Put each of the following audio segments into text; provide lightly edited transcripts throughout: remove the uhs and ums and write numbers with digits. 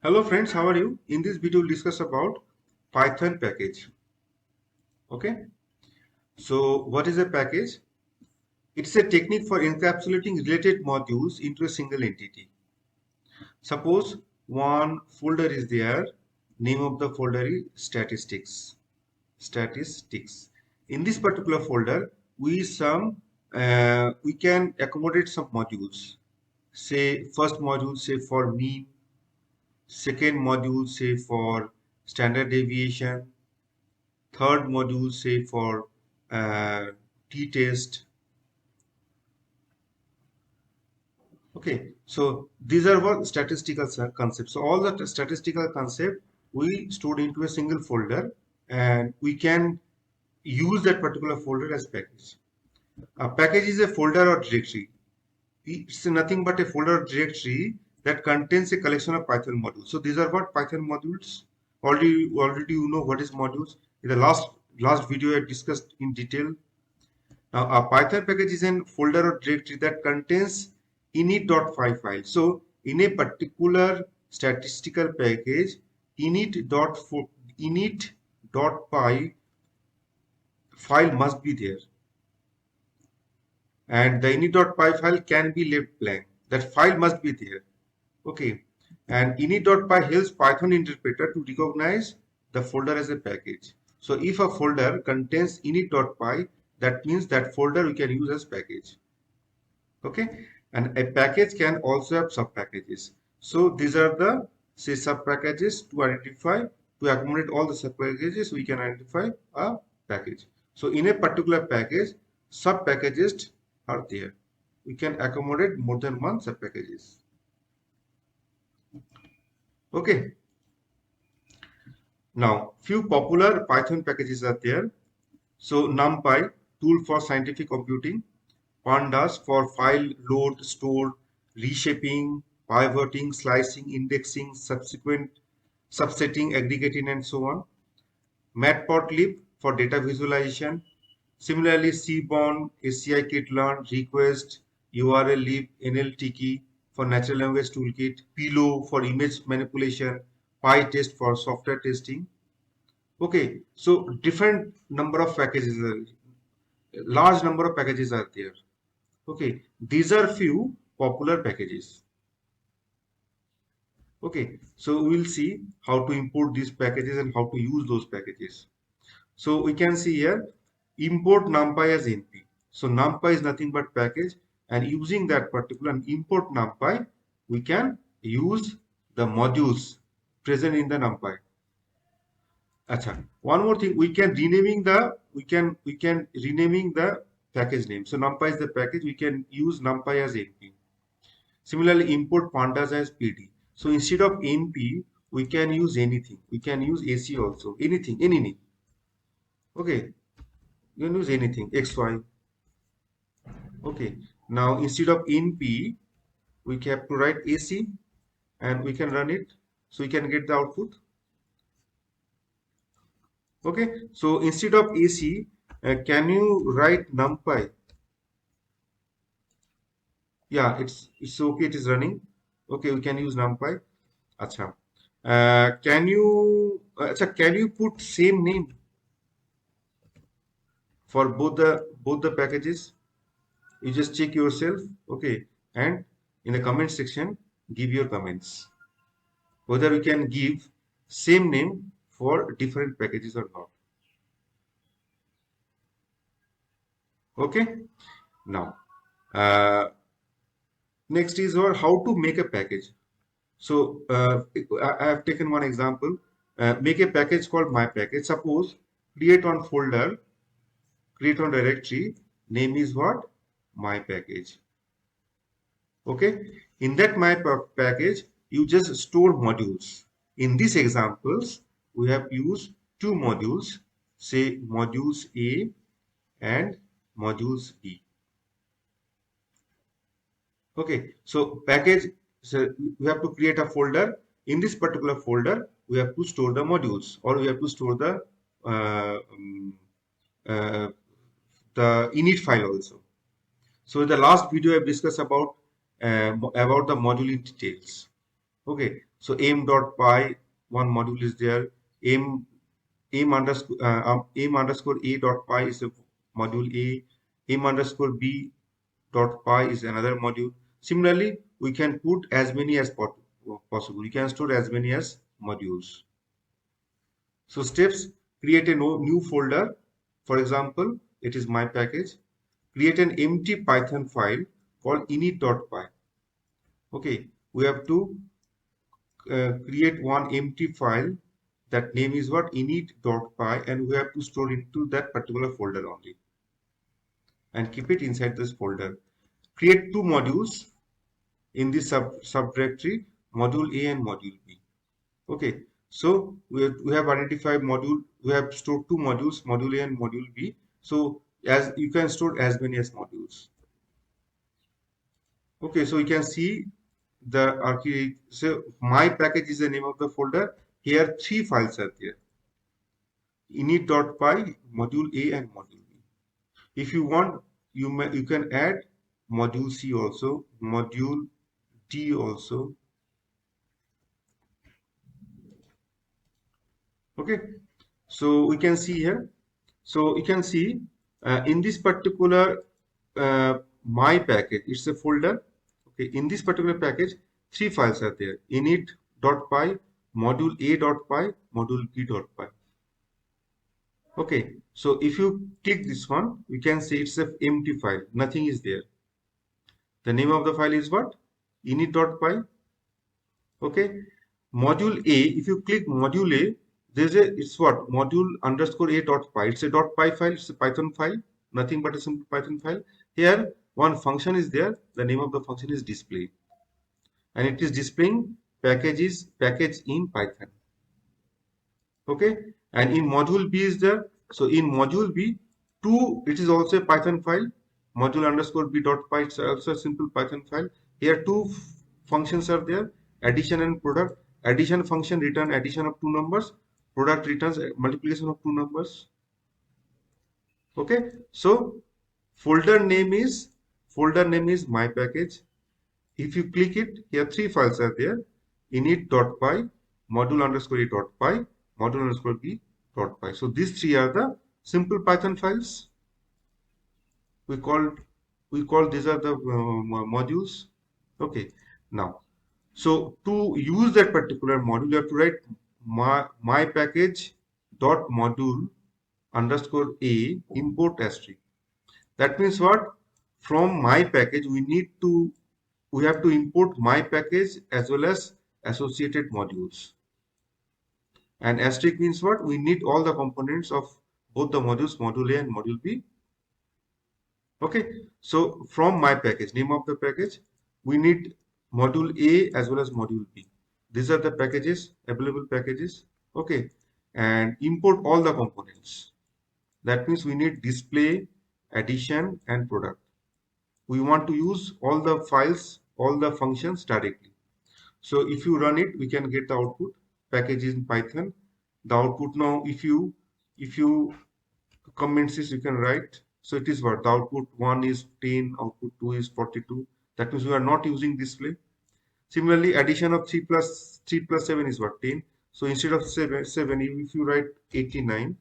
Hello friends, how are you? In this video we'll discuss about Python package. Okay, so what is a package? It's a technique for encapsulating related modules into a single entity. Suppose one folder is there, name of the folder is statistics. Statistics. In this particular folder, we can accommodate some modules. Say first module say for mean, second module say for standard deviation, third module say for t-test. Okay, so these are what statistical concepts. So all the statistical concept we stored into a single folder, and we can use that particular folder as package. A package is a folder or directory. It's nothing but a folder or directory that contains a collection of Python modules. So these are what Python modules. Already you know what is modules. In the last video I discussed in detail. Now a Python package is a folder or directory that contains init.py file. So in a particular statistical package, init.py file must be there, and the init.py file can be left blank. That file must be there. Okay, and init.py helps Python interpreter to recognize the folder as a package. So if a folder contains init.py, that means that folder we can use as package. Okay, and a package can also have sub packages. So these are the say sub packages to accommodate all the sub packages. We can identify a package. So in a particular package, sub packages are there. We can accommodate more than one sub packages. Okay. Now, few popular Python packages are there. So NumPy, tool for scientific computing; Pandas for file load, store, reshaping, pivoting, slicing, indexing, subsequent subsetting, aggregating, and so on; Matplotlib for data visualization. Similarly, Cbon, scikit-learn, request, urllib, nltk for natural language toolkit, Pilo for image manipulation, PyTest for software testing. Okay, so different number of packages, large number of packages are there. Okay, these are few popular packages. Okay, so we will see how to import these packages and how to use those packages. So we can see here, import NumPy as np. So NumPy is nothing but package, and using that particular import NumPy, we can use the modules present in the NumPy. Acha. One more thing, we can renaming the package name. So NumPy is the package. We can use NumPy as np. Similarly, import pandas as pd. So instead of np, we can use anything. We can use ac also. Anything, any name. Okay, you can use anything. xy. Okay. Now instead of np, we have to write ac, and we can run it. So we can get the output. Okay, so instead of AC, can you write NumPy? Yeah, it's okay. It is running. Okay, we can use NumPy. Acha. Can you put same name for both the packages? You just check yourself. Okay, and in the comment section, give your comments whether we can give same name for different packages or not. Okay, now next is how to make a package. So I have taken one example. Make a package called my package. Suppose create one folder, create one directory, name is what? My package. Okay, in that my package you just store modules. In these examples we have used two modules, say modules A and modules B. Okay, so package, so we have to create a folder. In this particular folder we have to store the modules, or we have to store the init file also. So in the last video I discussed about the module in details. Okay, So aim.py, one module is there. Aim underscore a dot py is a module A. Aim underscore b dot py is another module. Similarly, we can put as many as possible. We can store as many as modules. So steps: create a new folder. For example, it is my package. Create an empty Python file called init.py. Okay, we have to create one empty file. That name is what? init.py, and we have to store into that particular folder only and keep it inside this folder. Create two modules in this subdirectory, module A and module B. Okay, so we have identified module, we have stored two modules, module A and module B. So as you can store as many as modules. Okay, so you can see the archive. So my package is the name of the folder. Here three files are there: init.py, module A and module B. If you want, you can add module C also, module D also. Okay, so we can see here. So you can see in this particular my package, it's a folder. Okay, in this particular package, three files are there: init.py, module A.py, module B.py. Okay, so if you click this one, you can see it's an empty file. Nothing is there. The name of the file is what? init.py. Okay, module A. If you click module A, there's a it's what? Module underscore A.py. It's a .py file. It's a Python file. Nothing but a simple Python file. Here, one function is there. The name of the function is display, and it is displaying package in Python. Okay, and in module B is there. So in module B, it is also a Python file. Module underscore B.py. It's also a simple Python file. Here two functions are there: addition and product. Addition function return addition of two numbers. Product returns multiplication of two numbers. Okay, so folder name is my package. If you click it, here three files are there: init.py, module underscore a.py, module underscore b.py. So these three are the simple Python files. We call these are the modules. Okay, now so to use that particular module, you have to write my package dot module underscore a import asterisk. That means what? From my package, we have to import my package as well as associated modules. And asterisk means what? We need all the components of both the modules, module A and module B. Okay, so from my package, name of the package, we need module A as well as module B. These are the packages, available packages. Okay, and import all the components. That means we need display, addition, and product. We want to use all the files, all the functions directly. So if you run it, we can get the output. Package in Python. The output now, if you comments this, you can write. So it is what? The output 1 is 10, output 2 is 42. That means we are not using display. Similarly, addition of 3 plus 7 is what? 10. So instead of 7, if you write 89,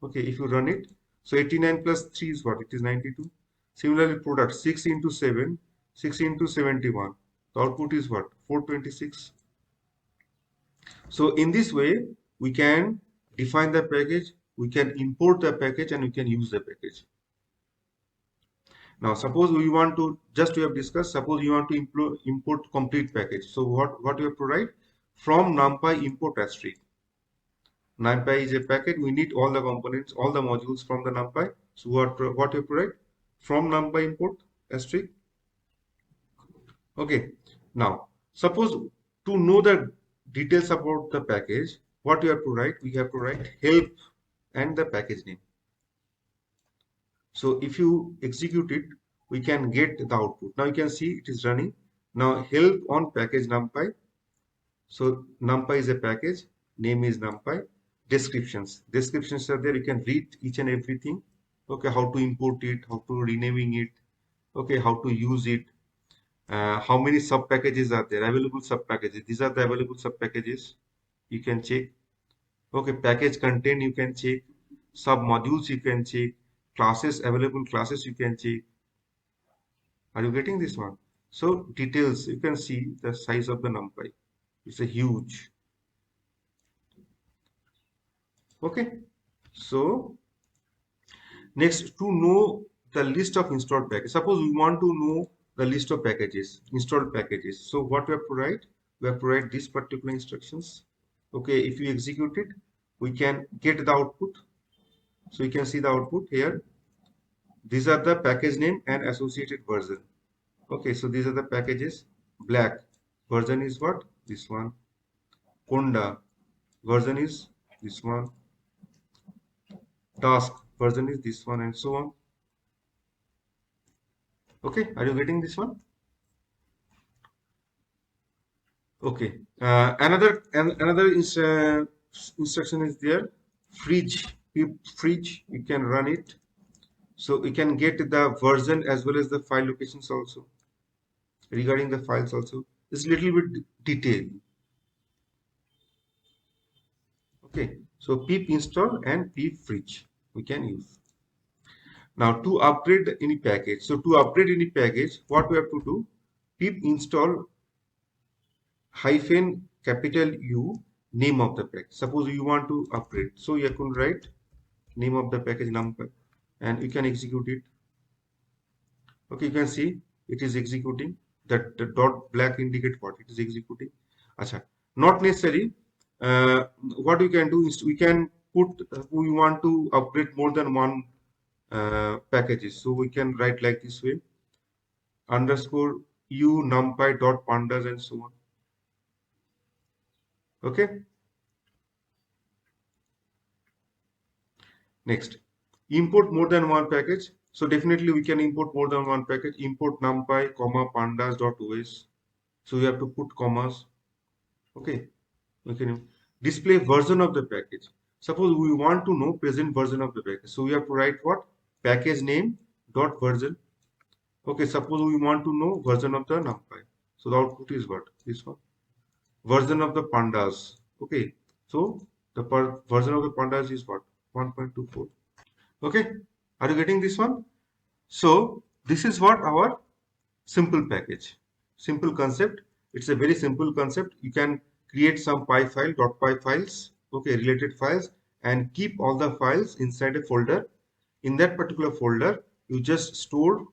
okay, if you run it, so 89 plus 3 is what? It is 92. Similarly, product 6 into 7, 6 into 71. The output is what? 426. So in this way, we can define the package, we can import the package, and we can use the package. Now, suppose we want to, just we have discussed, suppose you want to import complete package. So what you have to write? From numpy import asterisk. NumPy is a package. We need all the components, all the modules from the NumPy. So what you have to write? From NumPy import asterisk. Okay. Now, suppose to know the details about the package, what you have to write? We have to write help and the package name. So if you execute it, we can get the output. Now you can see it is running. Now help on package NumPy. So NumPy is a package. Name is NumPy. Descriptions are there. You can read each and everything. Okay, how to import it, how to renaming it. Okay, how to use it. How many sub packages are there? Available sub packages. These are the available sub packages. You can check. Okay, package content you can check. Sub modules you can check. Classes, available classes you can check. Are you getting this one? So details, you can see the size of the numpy. It's a huge. Okay. So next, to know the list of installed packages. Suppose we want to know the list of packages, installed packages. So what we have to write? We have to write these particular instructions. Okay, if you execute it, we can get the output. So you can see the output here. These are the package name and associated version. Okay, so these are the packages. Black version is what? This one. Conda version is this one. Task version is this one, and so on. Okay, are you getting this one? Okay, another instruction is there. Fridge, you can run it, so you can get the version as well as the file locations also. Regarding the files also, it's little bit detailed. Okay, so pip install and pip fridge we can use. Now to upgrade any package, so to upgrade any package, what we have to do? Pip install hyphen capital U name of the package. Suppose you want to upgrade, so you can write name of the package number and you can execute it. Okay, you can see it is executing. That the dot black indicate what it is executing. Acha, not necessary. What we can do is we can put we want to upgrade more than one packages, so we can write like this way: underscore u numpy dot pandas and so on. Okay. Next, import more than one package. So definitely we can import more than one package. Import numpy comma pandas dot os. So we have to put commas. Okay. We can display version of the package. Suppose we want to know present version of the package. So we have to write what? Package name dot version. Okay. Suppose we want to know version of the numpy. So the output is what? This one. Version of the pandas. Okay. So the version of the pandas is what? 1.24. Okay, are you getting this one? So this is what our simple package, simple concept. It's a very simple concept. You can create some .py files, okay, related files, and keep all the files inside a folder. In that particular folder, you just store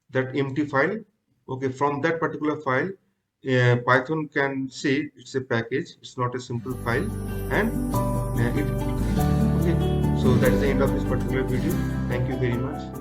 that empty file. Okay, from that particular file, Python can say it's a package. It's not a simple file, and it. Okay. So that is the end of this particular video. Thank you very much.